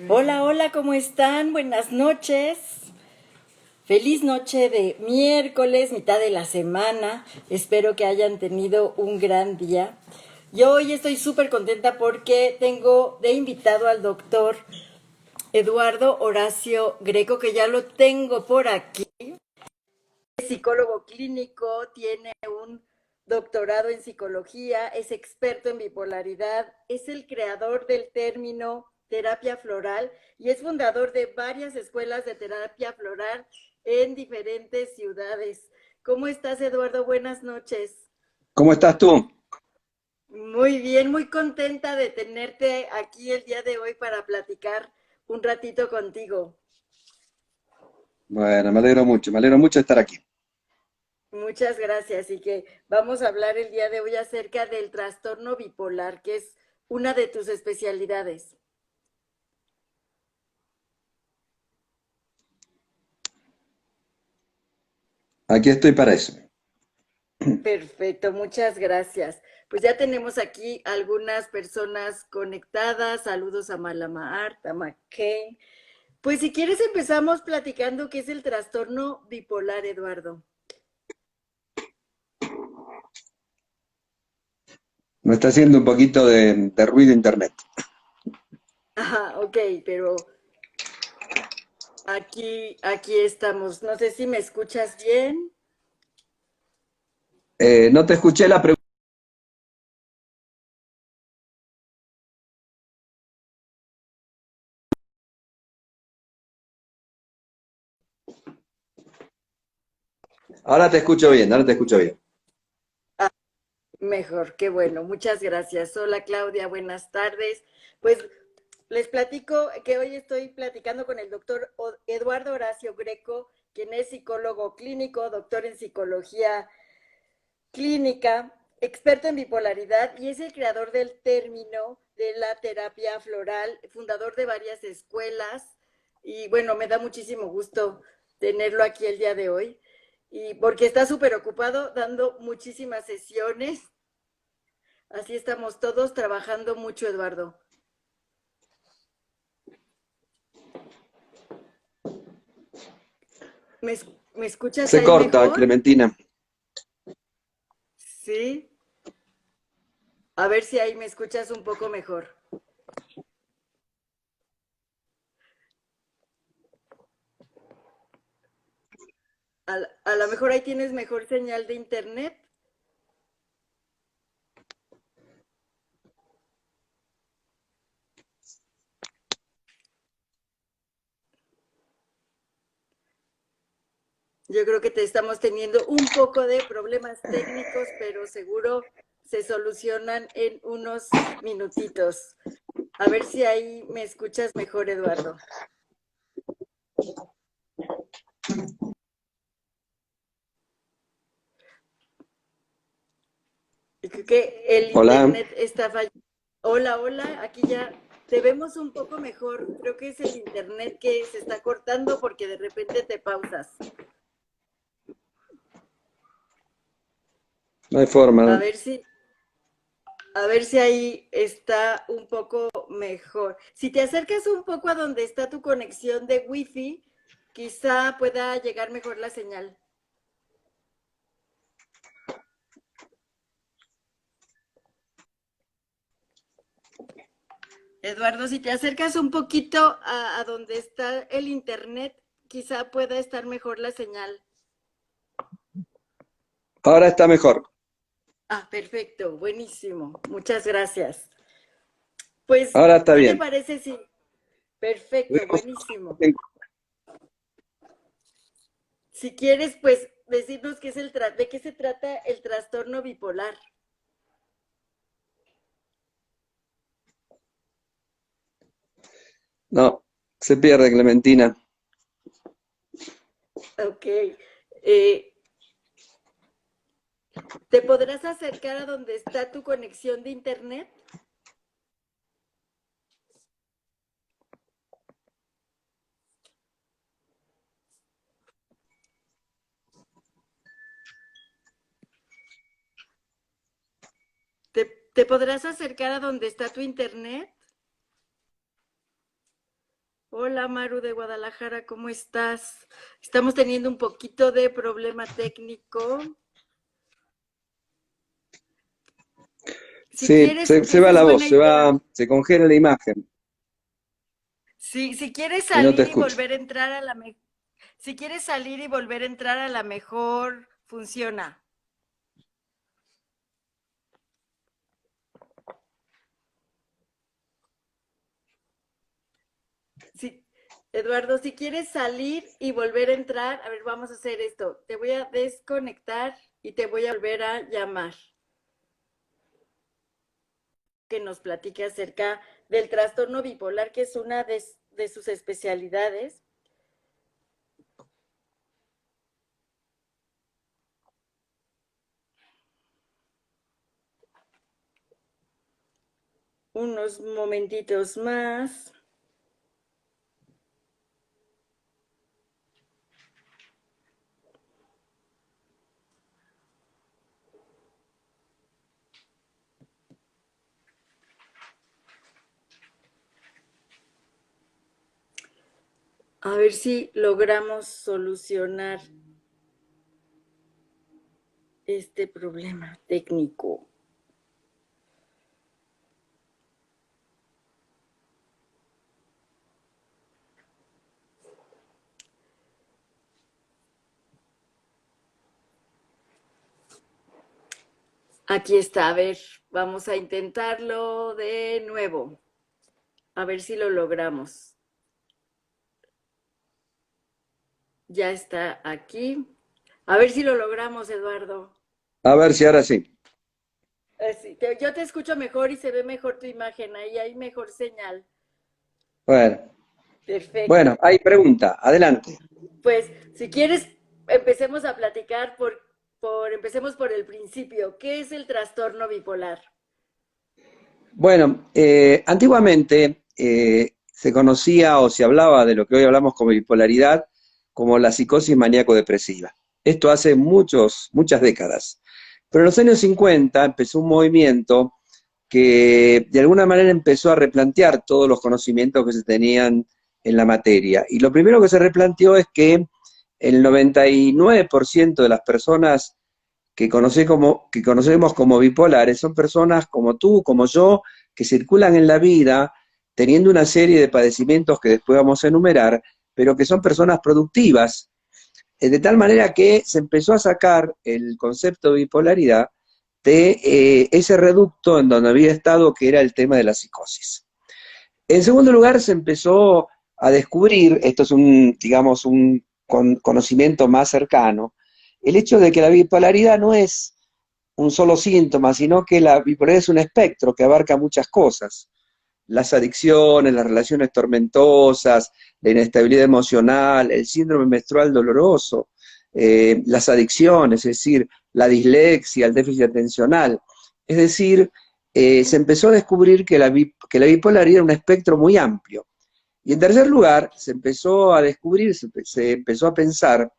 Hola, hola, ¿cómo están? Buenas noches. Feliz noche de miércoles, mitad de la semana. Espero que hayan tenido un gran día. Yo hoy estoy súper contenta porque tengo de invitado al doctor Eduardo Horacio Greco, que ya lo tengo por aquí. Es psicólogo clínico, tiene un doctorado en psicología, es experto en bipolaridad, es el creador del término terapia floral y es fundador de varias escuelas de terapia floral en diferentes ciudades. ¿Cómo estás, Eduardo? Buenas noches. ¿Cómo estás tú? Muy bien, muy contenta de tenerte aquí el día de hoy para platicar un ratito contigo. Bueno, me alegro mucho de estar aquí. Muchas gracias y que vamos a hablar el día de hoy acerca del trastorno bipolar, que es una de tus especialidades. Aquí estoy para eso. Perfecto, muchas gracias. Pues ya tenemos aquí algunas personas conectadas. Saludos a Malama Art, a McCain. Pues si quieres empezamos platicando qué es el trastorno bipolar, Eduardo. Me está haciendo un poquito de ruido internet. Ajá, ok, pero aquí estamos. No sé si me escuchas bien. No te escuché la pregunta. Ahora te escucho bien, ahora te escucho bien. Mejor, qué bueno, muchas gracias. Hola Claudia, buenas tardes. Pues les platico que hoy estoy platicando con el doctor Eduardo Horacio Greco, quien es psicólogo clínico, doctor en psicología clínica, experto en bipolaridad y es el creador del término de la terapia floral, fundador de varias escuelas y bueno, me da muchísimo gusto tenerlo aquí el día de hoy y porque está súper ocupado dando muchísimas sesiones. Así estamos todos trabajando mucho, Eduardo. ¿Me, me escuchas Se ahí corta, mejor? Clementina. Sí. A ver si ahí me escuchas un poco mejor. A lo mejor ahí tienes mejor señal de internet. Yo creo que te estamos teniendo un poco de problemas técnicos, pero seguro se solucionan en unos minutitos. A ver si ahí me escuchas mejor, Eduardo. Creo que el Hola. internet está fallando. Hola, hola, aquí ya te vemos un poco mejor. Creo que es el internet que se está cortando porque de repente te pausas. No hay A forma. ver si, a ver si ahí está un poco mejor. Si te acercas un poco a donde está tu conexión de wifi, quizá pueda llegar mejor la señal. Eduardo, si te acercas un poquito a donde está el internet, quizá pueda estar mejor la señal. Ahora está mejor. Ah, perfecto, buenísimo. Muchas gracias. Pues, Ahora está ¿qué te bien. parece si... Perfecto, buenísimo. Si quieres, pues, decirnos qué es de qué se trata el trastorno bipolar. No, se pierde, Clementina. Ok. Eh, ¿Te podrás acercar a donde está tu conexión de internet? ¿Te podrás acercar a donde está tu internet? Hola Maru de Guadalajara, ¿cómo estás? Estamos teniendo un poquito de problema técnico. Si Sí, quieres, se esa va es la buena voz, idea. se congela la imagen Si quieres y no te salir y escucho. volver a entrar a si quieres salir y volver a entrar a la mejor, funciona. Sí, Eduardo, si quieres salir y volver a entrar, a ver, vamos a hacer esto. Te voy a desconectar y te voy a volver a llamar. Que nos platique acerca del trastorno bipolar, que es una de sus especialidades. Unos momentitos más. A ver si logramos solucionar este problema técnico. Aquí está, a ver, vamos a intentarlo de nuevo. A ver si lo logramos. Ya está aquí. A ver si lo logramos, Eduardo. A ver si ahora sí. Yo te escucho mejor y se ve mejor tu imagen. Ahí hay mejor señal. Bueno, Perfecto. bueno, hay pregunta, adelante. Pues, si quieres, empecemos a platicar empecemos por el principio. ¿Qué es el trastorno bipolar? Bueno, antiguamente se conocía o se hablaba de lo que hoy hablamos como bipolaridad, como la psicosis maníaco-depresiva. Esto hace muchas décadas. Pero en los años 50 empezó un movimiento que de alguna manera empezó a replantear todos los conocimientos que se tenían en la materia. Y lo primero que se replanteó es que el 99% de las personas que conocemos como bipolares son personas como tú, como yo, que circulan en la vida teniendo una serie de padecimientos que después vamos a enumerar, pero que son personas productivas, de tal manera que se empezó a sacar el concepto de bipolaridad de ese reducto en donde había estado, que era el tema de la psicosis. En segundo lugar, se empezó a descubrir, esto es digamos, un conocimiento más cercano, el hecho de que la bipolaridad no es un solo síntoma, sino que la bipolaridad es un espectro que abarca muchas cosas. Las adicciones, las relaciones tormentosas, la inestabilidad emocional, el síndrome menstrual doloroso, las adicciones, es decir, la dislexia, el déficit atencional. Es decir, se empezó a descubrir que que la bipolaridad era un espectro muy amplio. Y en tercer lugar, se empezó a descubrir, se empezó a pensar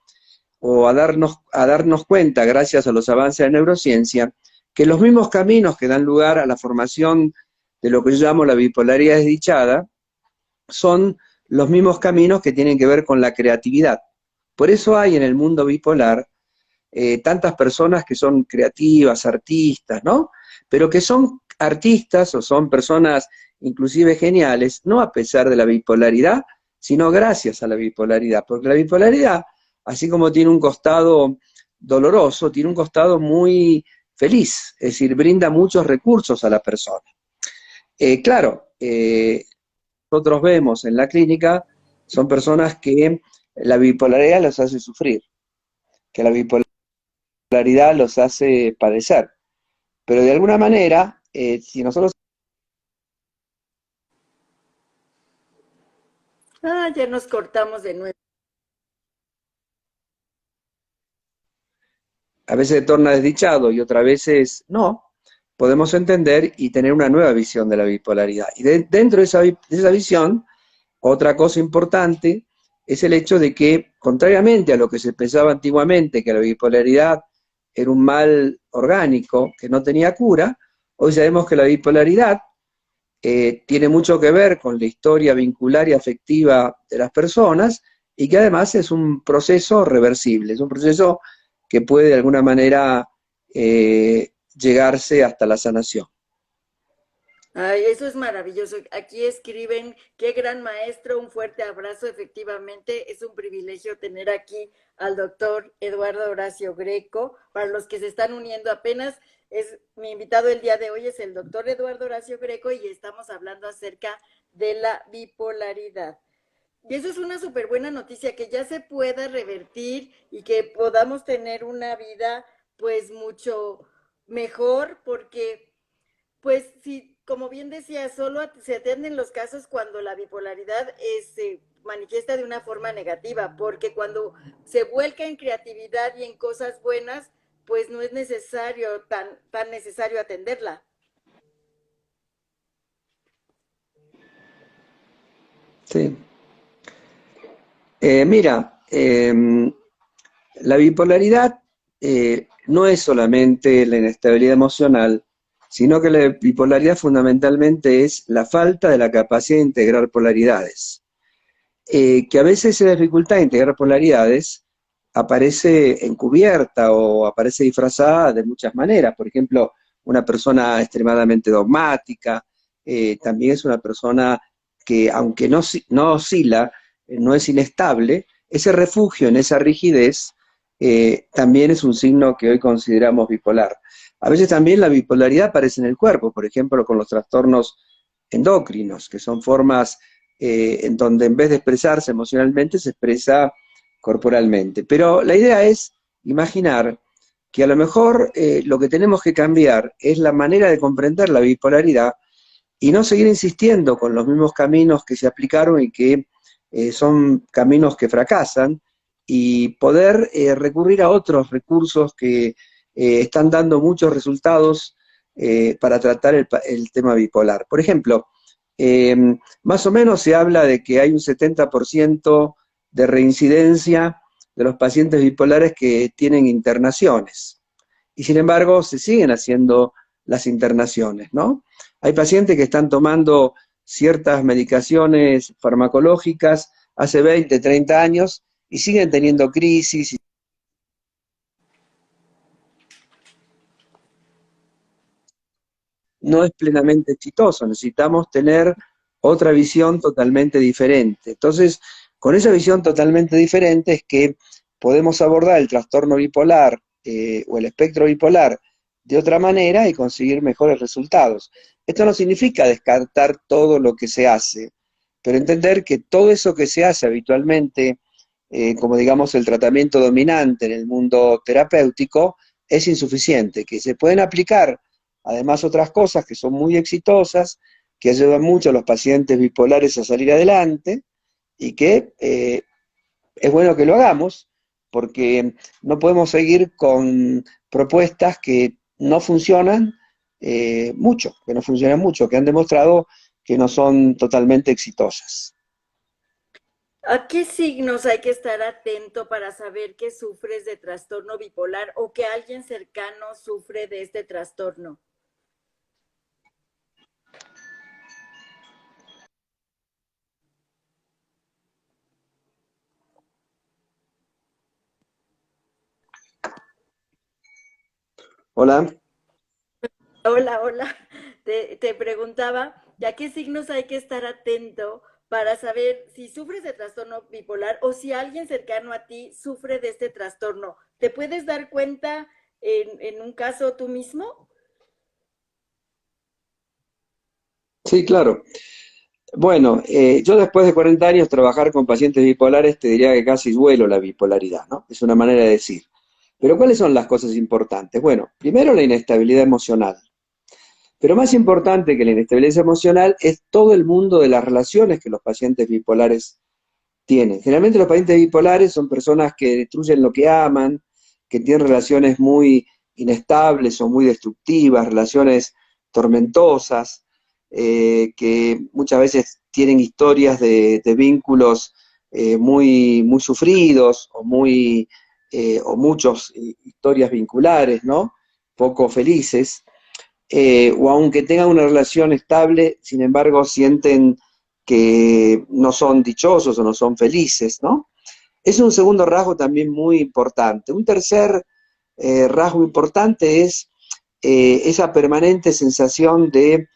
o a darnos cuenta, gracias a los avances de la neurociencia, que los mismos caminos que dan lugar a la formación de lo que yo llamo la bipolaridad desdichada son los mismos caminos que tienen que ver con la creatividad. Por eso hay en el mundo bipolar tantas personas que son creativas, artistas, ¿no? Pero que son artistas o son personas inclusive geniales, no a pesar de la bipolaridad, sino gracias a la bipolaridad, porque la bipolaridad, así como tiene un costado doloroso, tiene un costado muy feliz, es decir, brinda muchos recursos a la persona. Claro, nosotros vemos en la clínica, son personas que la bipolaridad los hace sufrir, que la bipolaridad los hace padecer. Pero de alguna manera, si nosotros Ah, ya nos cortamos de nuevo. a veces se torna desdichado y otras veces no, podemos entender y tener una nueva visión de la bipolaridad. Y dentro de esa visión, otra cosa importante es el hecho de que, contrariamente a lo que se pensaba antiguamente, que la bipolaridad era un mal orgánico que no tenía cura, hoy sabemos que la bipolaridad tiene mucho que ver con la historia vincular y afectiva de las personas y que además es un proceso reversible, es un proceso que puede de alguna manera llegarse hasta la sanación. Ay, eso es maravilloso. Aquí escriben, qué gran maestro, un fuerte abrazo. Efectivamente, es un privilegio tener aquí al doctor Eduardo Horacio Greco. Para los que se están uniendo apenas, es mi invitado el día de hoy es el doctor Eduardo Horacio Greco y estamos hablando acerca de la bipolaridad. Y eso es una súper buena noticia, que ya se pueda revertir y que podamos tener una vida pues mucho mejor, porque pues sí, como bien decía, solo se atienden los casos cuando la bipolaridad se manifiesta de una forma negativa, porque cuando se vuelca en creatividad y en cosas buenas, pues no es necesario, tan necesario atenderla. Sí. Mira, la bipolaridad no es solamente la inestabilidad emocional, sino que la bipolaridad fundamentalmente es la falta de la capacidad de integrar polaridades. Que a veces esa dificultad de integrar polaridades aparece encubierta o aparece disfrazada de muchas maneras. Por ejemplo, una persona extremadamente dogmática, también es una persona que, aunque no oscila, no es inestable, ese refugio en esa rigidez también es un signo que hoy consideramos bipolar. A veces también la bipolaridad aparece en el cuerpo, por ejemplo, con los trastornos endocrinos, que son formas en donde en vez de expresarse emocionalmente se expresa corporalmente. Pero la idea es imaginar que a lo mejor lo que tenemos que cambiar es la manera de comprender la bipolaridad y no seguir insistiendo con los mismos caminos que se aplicaron y que son caminos que fracasan, y poder recurrir a otros recursos que están dando muchos resultados para tratar el tema bipolar. Por ejemplo, eh, más o menos se habla de que hay un 70% de reincidencia de los pacientes bipolares que tienen internaciones. Y sin embargo, se siguen haciendo las internaciones, ¿no? Hay pacientes que están tomando ciertas medicaciones farmacológicas hace 20, 30 años y siguen teniendo crisis. No es plenamente exitoso, necesitamos tener otra visión totalmente diferente. Entonces, con esa visión totalmente diferente es que podemos abordar el trastorno bipolar o el espectro bipolar de otra manera y conseguir mejores resultados. Esto no significa descartar todo lo que se hace, pero entender que todo eso que se hace habitualmente, como digamos el tratamiento dominante en el mundo terapéutico, es insuficiente, que se pueden aplicar además otras cosas que son muy exitosas, que ayudan mucho a los pacientes bipolares a salir adelante y que es bueno que lo hagamos porque no podemos seguir con propuestas que no funcionan que no funcionan mucho, que han demostrado que no son totalmente exitosas. ¿A qué signos hay que estar atento para saber que sufres de trastorno bipolar o que alguien cercano sufre de este trastorno? Hola. Hola, hola. Te preguntaba, ¿a qué signos hay que estar atento para saber si sufres de trastorno bipolar o si alguien cercano a ti sufre de este trastorno? ¿Te puedes dar cuenta en un caso tú mismo? Sí, claro. Bueno, yo después de 40 años trabajar con pacientes bipolares te diría que casi duelo la bipolaridad, ¿no? Es una manera de decir. Pero ¿cuáles son las cosas importantes? Bueno, primero la inestabilidad emocional. Pero más importante que la inestabilidad emocional es todo el mundo de las relaciones que los pacientes bipolares tienen. Generalmente los pacientes bipolares son personas que destruyen lo que aman, que tienen relaciones muy inestables o muy destructivas, relaciones tormentosas, que muchas veces tienen historias de vínculos muy sufridos o muchas historias vinculares, ¿no? Poco felices. o aunque tengan una relación estable, sin embargo sienten que no son dichosos o no son felices, ¿no? Es un segundo rasgo también muy importante. Un tercer rasgo importante es esa permanente sensación de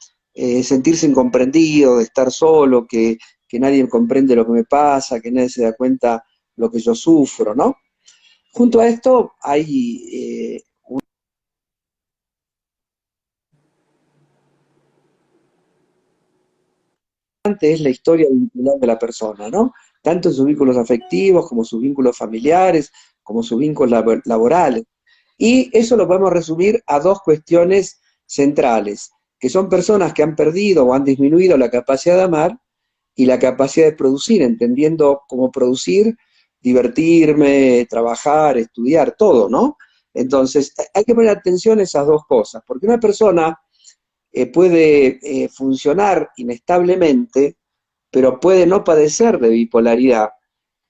sentirse incomprendido, de estar solo, que nadie comprende lo que me pasa, que nadie se da cuenta lo que yo sufro, ¿no? Junto a esto hay es la historia vincular de la persona, ¿no? Tanto en sus vínculos afectivos, como sus vínculos familiares, como sus vínculos laborales. Y eso lo podemos resumir a dos cuestiones centrales, que son personas que han perdido o han disminuido la capacidad de amar y la capacidad de producir, entendiendo cómo producir, divertirme, trabajar, estudiar, todo, ¿no? Entonces, hay que poner atención a esas dos cosas, porque una persona puede funcionar inestablemente, pero puede no padecer de bipolaridad.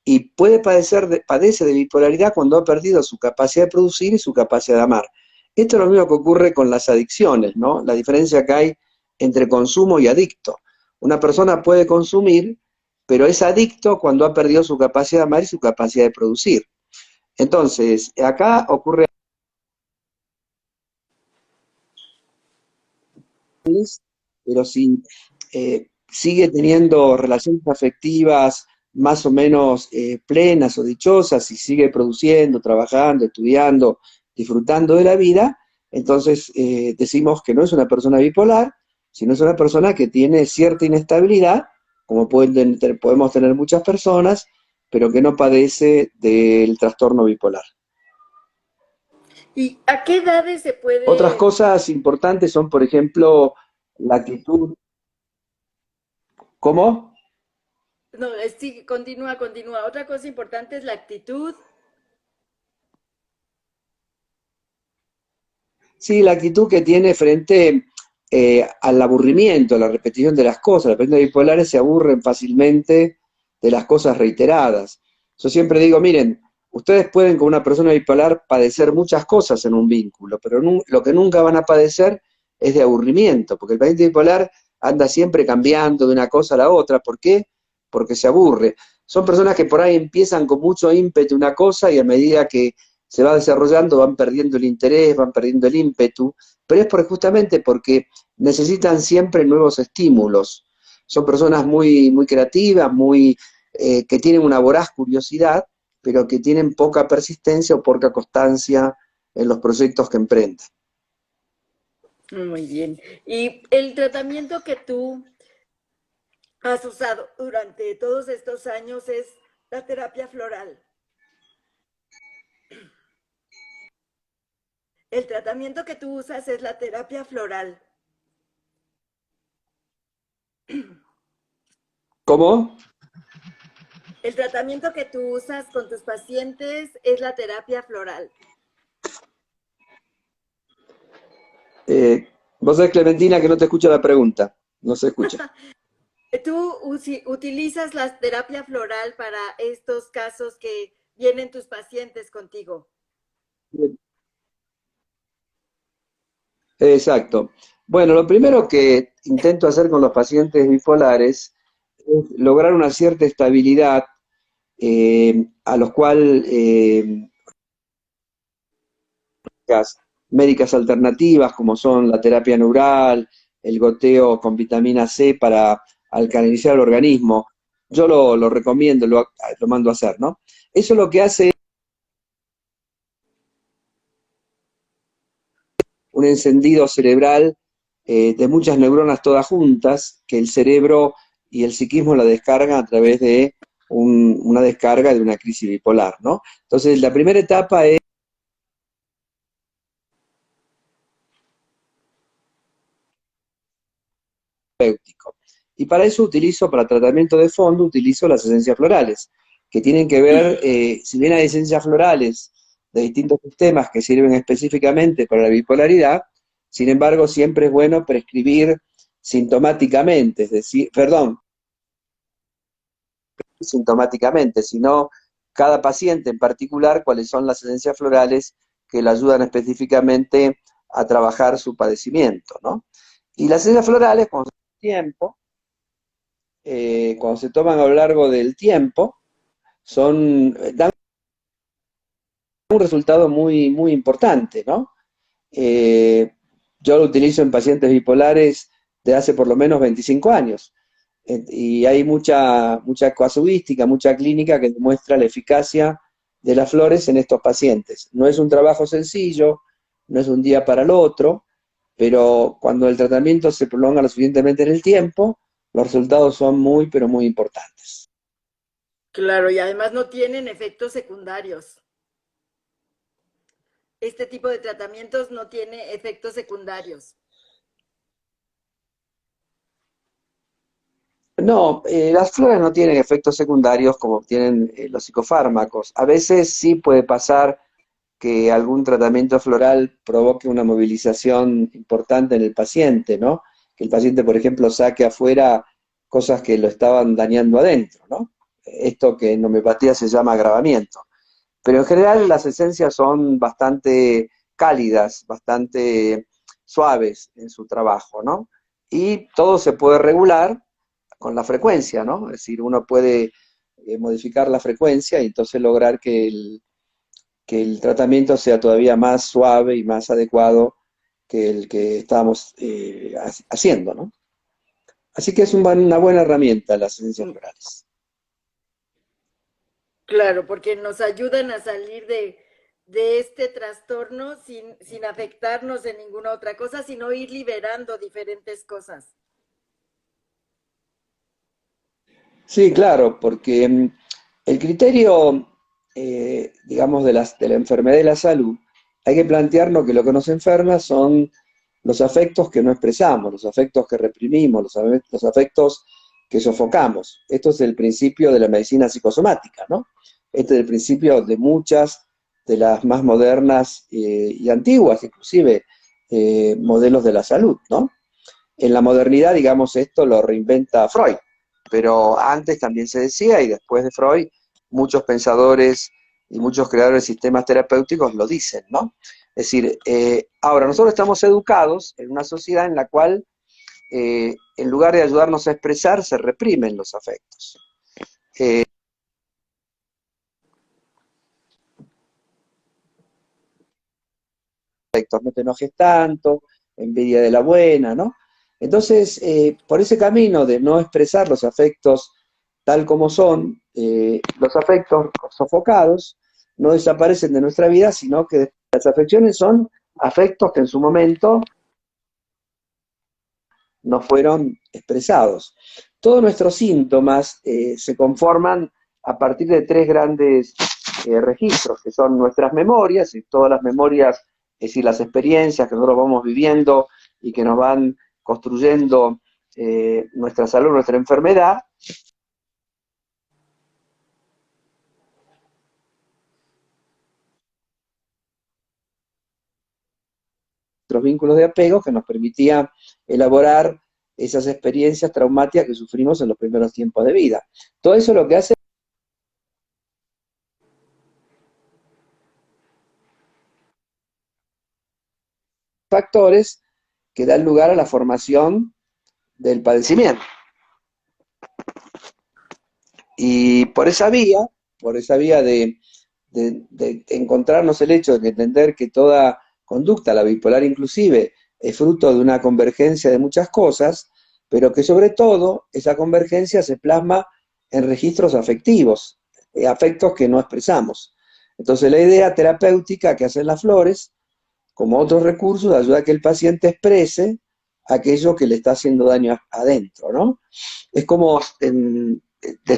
Y puede padece de bipolaridad cuando ha perdido su capacidad de producir y su capacidad de amar. Esto es lo mismo que ocurre con las adicciones, ¿no? La diferencia que hay entre consumo y adicto. Una persona puede consumir, pero es adicto cuando ha perdido su capacidad de amar y su capacidad de producir. Entonces, acá ocurre, pero si sigue teniendo relaciones afectivas más o menos plenas o dichosas y sigue produciendo, trabajando, estudiando, disfrutando de la vida, entonces decimos que no es una persona bipolar, sino es una persona que tiene cierta inestabilidad, como podemos tener muchas personas, pero que no padece del trastorno bipolar. ¿Y a qué edades se Otras puede? cosas importantes son, por ejemplo, la actitud. ¿Cómo? No, sí, continúa, continúa. Otra cosa importante es la actitud. Sí, la actitud que tiene frente al aburrimiento, a la repetición de las cosas. Las personas bipolares se aburren fácilmente de las cosas reiteradas. Yo siempre digo, miren, ustedes pueden con una persona bipolar padecer muchas cosas en un vínculo, pero lo que nunca van a padecer es de aburrimiento, porque el paciente bipolar anda siempre cambiando de una cosa a la otra. ¿Por qué? Porque se aburre. Son personas que por ahí empiezan con mucho ímpetu una cosa y a medida que se va desarrollando, van perdiendo el interés, van perdiendo el ímpetu, pero es justamente porque necesitan siempre nuevos estímulos. Son personas muy, muy creativas, que tienen una voraz curiosidad, pero que tienen poca persistencia o poca constancia en los proyectos que emprenden. Muy bien. ¿Y el tratamiento que tú has usado durante todos estos años es la terapia floral? El tratamiento que tú usas es la terapia floral. ¿Cómo? El tratamiento que tú usas con tus pacientes es la terapia floral. Vos sabés, Clementina, que no te escucha la pregunta. No se escucha. ¿Tú utilizas la terapia floral para estos casos que vienen tus pacientes contigo? Exacto. Bueno, lo primero que intento hacer con los pacientes bipolares es lograr una cierta estabilidad a los cuales médicas alternativas como son la terapia neural, el goteo con vitamina C para alcalinizar el organismo, yo lo recomiendo, lo mando a hacer, ¿no? Eso lo que hace es un encendido cerebral de muchas neuronas todas juntas, que el cerebro y el psiquismo la descargan a través de una descarga de una crisis bipolar, ¿no? Entonces, la primera etapa es terapéutico. Y para eso para tratamiento de fondo, utilizo las esencias florales, que tienen que ver, si bien hay esencias florales de distintos sistemas que sirven específicamente para la bipolaridad, sin embargo, siempre es bueno prescribir sintomáticamente, es decir, perdón, sintomáticamente, sino cada paciente en particular, cuáles son las esencias florales que le ayudan específicamente a trabajar su padecimiento, ¿no? Y las esencias florales, cuando se toman a lo largo del tiempo, dan un resultado muy, muy importante, ¿no? Eh, yo lo utilizo en pacientes bipolares de hace por lo menos 25 años. Y hay mucha casuística, mucha clínica que demuestra la eficacia de las flores en estos pacientes. No es un trabajo sencillo, no es un día para el otro, pero cuando el tratamiento se prolonga lo suficientemente en el tiempo, los resultados son muy, pero muy importantes. Claro, y además no tienen efectos secundarios. Este tipo de tratamientos no tiene efectos secundarios. No, las flores no tienen efectos secundarios como tienen los psicofármacos. A veces sí puede pasar que algún tratamiento floral provoque una movilización importante en el paciente, ¿no? Que el paciente, por ejemplo, saque afuera cosas que lo estaban dañando adentro, ¿no? Esto que en homeopatía se llama agravamiento. Pero en general las esencias son bastante cálidas, bastante suaves en su trabajo, ¿no? Y todo se puede regular con la frecuencia, ¿no? Es decir, uno puede modificar la frecuencia y entonces lograr que el tratamiento sea todavía más suave y más adecuado que el que estábamos haciendo, ¿no? Así que es una buena herramienta las esencias florales. Claro, porque nos ayudan a salir de este trastorno sin afectarnos de ninguna otra cosa, sino ir liberando diferentes cosas. Sí, claro, porque el criterio, digamos, de la enfermedad y la salud, hay que plantearnos que lo que nos enferma son los afectos que no expresamos, los afectos que reprimimos, los afectos que sofocamos. Esto es el principio de la medicina psicosomática, ¿no? Este es el principio de muchas de las más modernas y antiguas, inclusive, modelos de la salud, ¿no? En la modernidad, digamos, esto lo reinventa Freud, pero antes también se decía, y después de Freud, muchos pensadores y muchos creadores de sistemas terapéuticos lo dicen, ¿no? Es decir, ahora nosotros estamos educados en una sociedad en la cual, en lugar de ayudarnos a expresar, se reprimen los afectos. Afectos, no te enojes tanto, envidia de la buena, ¿no? Entonces, por ese camino de no expresar los afectos tal como son, los afectos sofocados no desaparecen de nuestra vida, sino que las afecciones son afectos que en su momento no fueron expresados. Todos nuestros síntomas se conforman a partir de tres grandes registros, que son nuestras memorias, y todas las memorias, es decir, las experiencias que nosotros vamos viviendo y que nos van construyendo nuestra salud, nuestra enfermedad. Nuestros vínculos de apego que nos permitían elaborar esas experiencias traumáticas que sufrimos en los primeros tiempos de vida. Todo eso lo que hace factores que dan lugar a la formación del padecimiento. Y por esa vía de encontrarnos el hecho de entender que toda conducta, la bipolar inclusive, es fruto de una convergencia de muchas cosas, pero que sobre todo esa convergencia se plasma en registros afectivos, afectos que no expresamos. Entonces la idea terapéutica que hacen las flores, como otros recursos, ayuda a que el paciente exprese aquello que le está haciendo daño adentro, ¿no? Es como,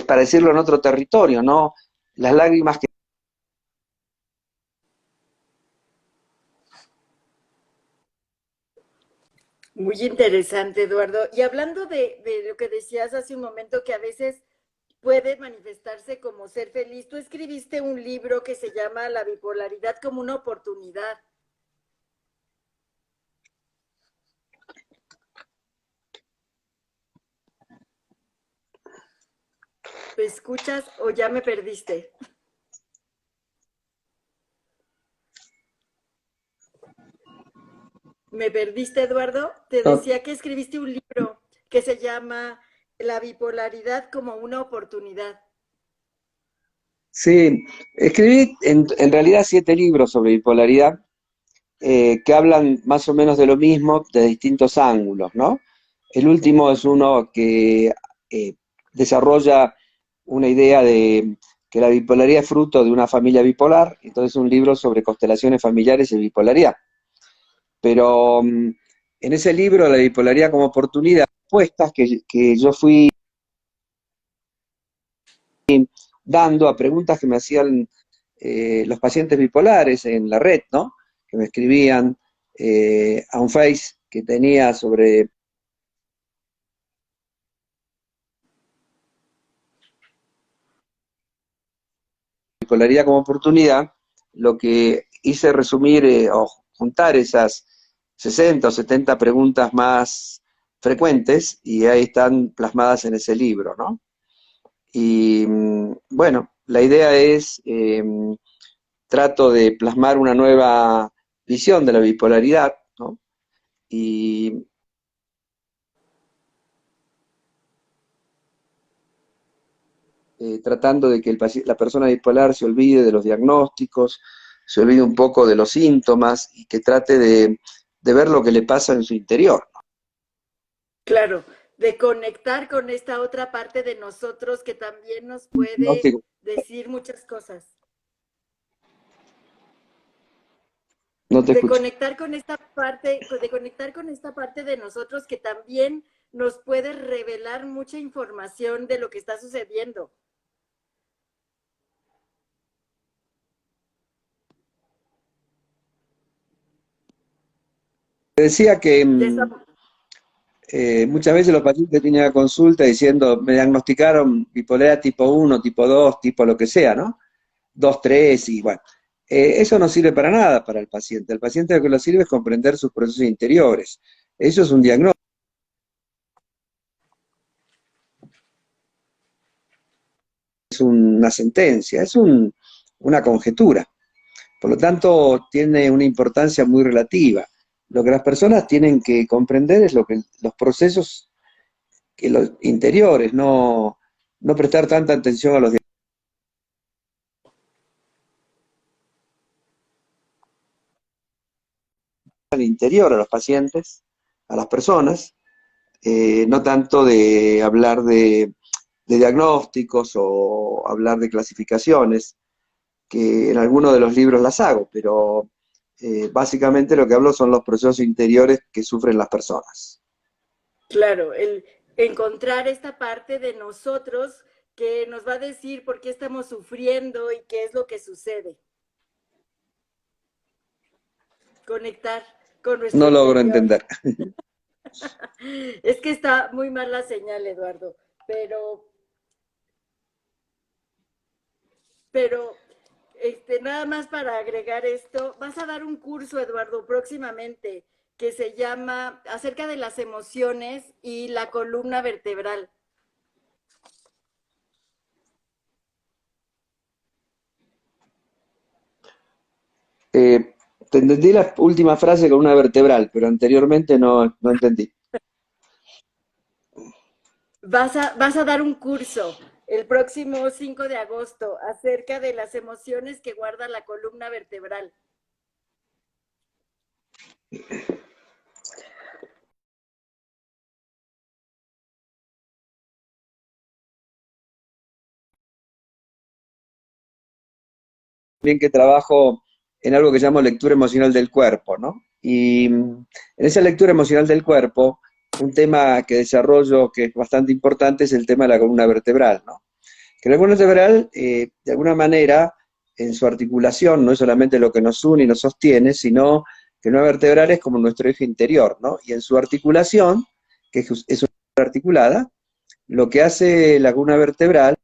para decirlo en otro territorio, ¿no? Las lágrimas que Muy interesante, Eduardo. Y hablando de lo que decías hace un momento, que a veces puede manifestarse como ser feliz, tú escribiste un libro que se llama La bipolaridad como una oportunidad. ¿Me escuchas o ya me perdiste? ¿Me perdiste, Eduardo? Te No, decía que escribiste un libro que se llama La bipolaridad como una oportunidad. sí, escribí en realidad 7 libros sobre bipolaridad que hablan más o menos de lo mismo de distintos ángulos, ¿no? El último es uno que eh, desarrolla una idea de que la bipolaridad es fruto de una familia bipolar, entonces es un libro sobre constelaciones familiares y bipolaridad. Pero en ese libro, La bipolaridad como oportunidad, respuestas que yo fui dando a preguntas que me hacían los pacientes bipolares en la red, ¿no? Que me escribían a un Face que tenía sobre bipolaridad como oportunidad, lo que hice resumir o juntar esas 60 o 70 preguntas más frecuentes y ahí están plasmadas en ese libro, ¿no? Y bueno, la idea es, trato de plasmar una nueva visión de la bipolaridad, ¿no? Y tratando de que la persona bipolar se olvide de los diagnósticos, se olvide un poco de los síntomas y que trate de ver lo que le pasa en su interior. Claro, de conectar con esta otra parte de nosotros que también nos No puede te, decir muchas cosas. no te De escucho. conectar con esta parte, de conectar con esta parte de nosotros que también nos puede revelar mucha información de lo que está sucediendo. Te decía que De esa, muchas veces los pacientes vienen a consulta diciendo, me diagnosticaron bipolaridad tipo 1, tipo 2, tipo lo que sea, ¿no? 2, 3 y bueno. Eso no sirve para nada para el paciente. El paciente lo que le sirve es comprender sus procesos interiores. Eso es un diagnóstico, es una sentencia, una conjetura. Por lo tanto, tiene una importancia muy relativa. Lo que las personas tienen que comprender es lo que los procesos que los interiores, no prestar tanta atención a los al interior, a los pacientes, a las personas, no tanto de hablar de diagnósticos o hablar de clasificaciones, que en algunos de los libros las hago, pero básicamente lo que hablo son los procesos interiores que sufren las personas. claro, el encontrar esta parte de nosotros que nos va a decir por qué estamos sufriendo y qué es lo que sucede. Conectar con nuestro No logro interior. entender. Es que está muy mal la señal, Eduardo, pero, pero nada más para agregar esto, vas a dar un curso, Eduardo, próximamente, que se llama acerca de las emociones y la columna vertebral. Eh, Te entendí la última frase con una vertebral, pero anteriormente no entendí. Vas a dar un curso el próximo 5 de agosto acerca de las emociones que guarda la columna vertebral. Bien que trabajo en algo que llamo lectura emocional del cuerpo, ¿no? Y en esa lectura emocional del cuerpo, un tema que desarrollo que es bastante importante es el tema de la columna vertebral, ¿no? Que la columna vertebral, de alguna manera, en su articulación, no es solamente lo que nos une y nos sostiene, sino que la columna vertebral es como nuestro eje interior, ¿no? Y en su articulación, que es una articulada, lo que hace la columna vertebral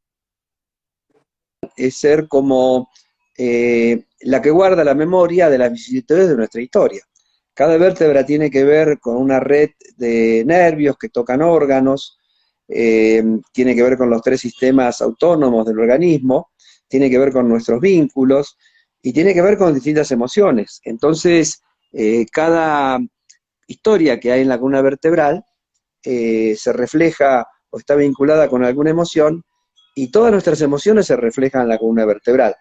es ser como la que guarda la memoria de las vicisitudes de nuestra historia. Cada vértebra tiene que ver con una red de nervios que tocan órganos, tiene que ver con los 3 sistemas autónomos del organismo, tiene que ver con nuestros vínculos y tiene que ver con distintas emociones. Entonces, cada historia que hay en la columna vertebral se refleja o está vinculada con alguna emoción y todas nuestras emociones se reflejan en la columna vertebral.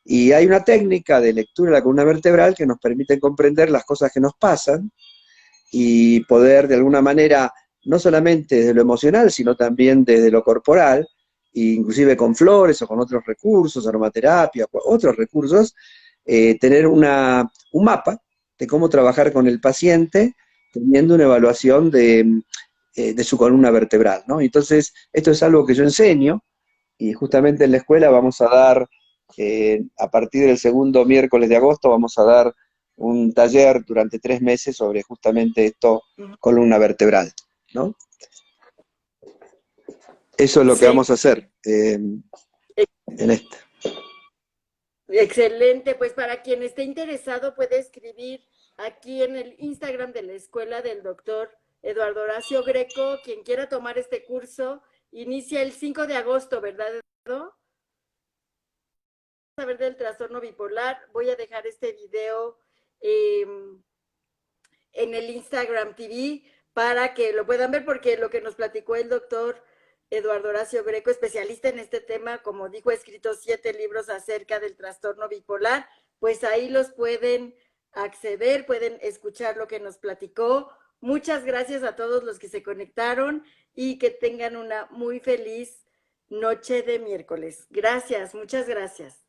Y hay una técnica de lectura de la columna vertebral que nos permite comprender las cosas que nos pasan y poder de alguna manera, no solamente desde lo emocional, sino también desde lo corporal, inclusive con flores o con otros recursos, aromaterapia, otros recursos, tener un mapa de cómo trabajar con el paciente teniendo una evaluación de su columna vertebral, ¿no? Entonces, esto es algo que yo enseño y justamente en la escuela vamos a dar, a partir del segundo miércoles de agosto, vamos a dar un taller durante 3 meses sobre justamente esto, columna vertebral, ¿no? Eso es lo que Sí, vamos a hacer en este. excelente. Pues para quien esté interesado puede escribir aquí en el Instagram de la escuela del doctor Eduardo Horacio Greco. Quien quiera tomar este curso inicia el 5 de agosto, ¿verdad, Eduardo? Saber del trastorno bipolar. Voy a dejar este video en el Instagram TV para que lo puedan ver, porque lo que nos platicó el doctor Eduardo Horacio Greco, especialista en este tema, como dijo, ha escrito 7 libros acerca del trastorno bipolar, pues ahí los pueden acceder, pueden escuchar lo que nos platicó. Muchas gracias a todos los que se conectaron y que tengan una muy feliz noche de miércoles. Gracias, muchas gracias.